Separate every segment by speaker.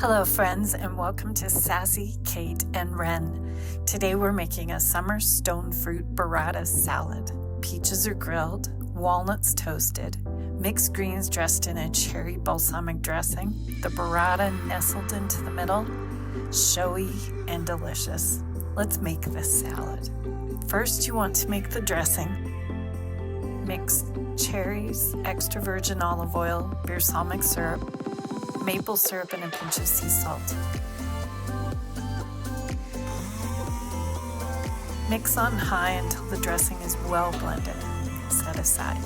Speaker 1: Hello friends, and welcome to Sassy, Kate, and Ren. Today we're making a summer stone fruit burrata salad. Peaches are grilled, walnuts toasted, mixed greens dressed in a cherry balsamic dressing, the burrata nestled into the middle, showy and delicious. Let's make this salad. First you want to make the dressing. Mix cherries, extra virgin olive oil, beersalmic syrup, maple syrup, and a pinch of sea salt. Mix on high until the dressing is well blended. Set aside.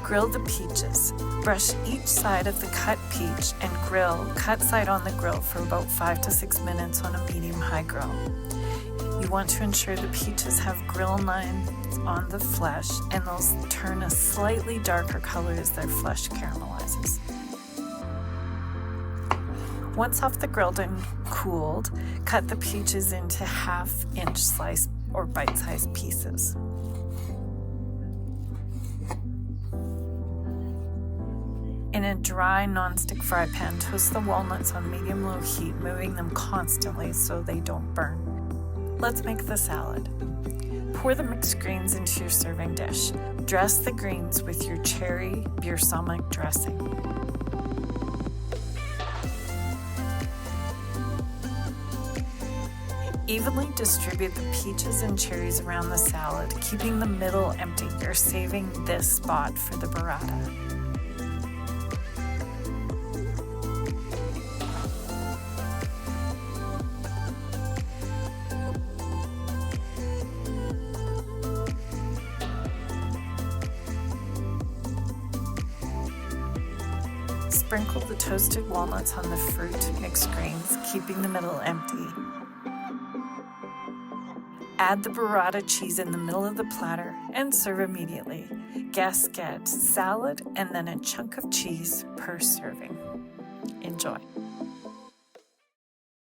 Speaker 1: Grill the peaches. Brush each side of the cut peach and grill cut side on the grill for about 5 to 6 minutes on a medium-high grill. You want to ensure the peaches have grill lines on the flesh and they'll turn a slightly darker color as their flesh caramelizes. Once off the grill and cooled, cut the peaches into half-inch slice or bite-sized pieces. In a dry non-stick fry pan, toast the walnuts on medium-low heat, moving them constantly so they don't burn. Let's make the salad. Pour the mixed greens into your serving dish. Dress the greens with your cherry beersalmic dressing. Evenly distribute the peaches and cherries around the salad, keeping the middle empty. You're saving this spot for the burrata. Sprinkle the toasted walnuts on the fruit mixed greens, keeping the middle empty. Add the burrata cheese in the middle of the platter and serve immediately. Guests get salad and then a chunk of cheese per serving. Enjoy.